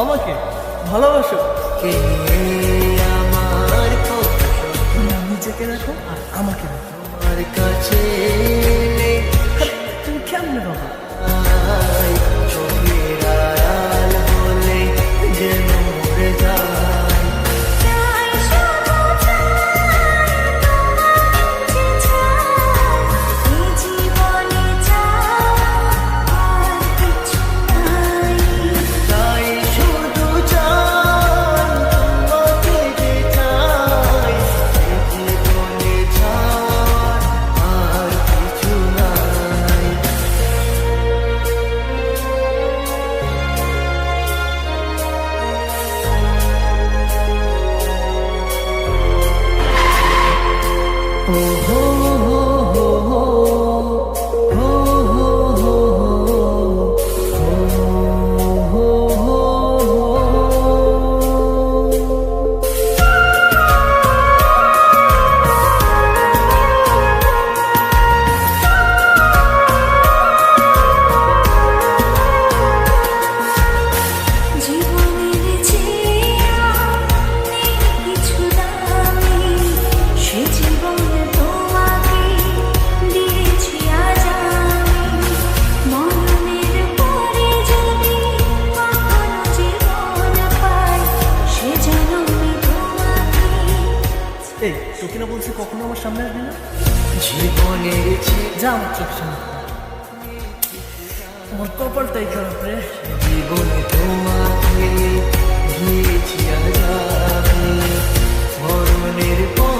আমাকে ভালোবাসো। কে আমার তুমি নিজেকে রাখো আর আমাকে রাখো। তোমার কাছে আরে, তুমি কেমনে বাবা? চোখের আড়াল হলে যেন মরে যায়। তাই শুধু চাই তোমাকে যে চাই, এ জীবনে চাই আর কিছু নাই। ও হো হো হো হো, হো হো হো হো, হো হো জীবনের চেয়ে নেই কিছু দামি, সে জীবনে তোমাকে দিয়েছি আজ আমি। মরণের পরে যদি কখনো জীবন পাই, সে জন্মে তোমাকে। এই তোকে না বলছি কখনো আমার সামনে আসবি না। জীবনের যা আমার চোখ সামনে। আমার কপালটাই খারাপ রে। জীবনে তোমাকে দিয়েছি আজ আমি। মরণের পর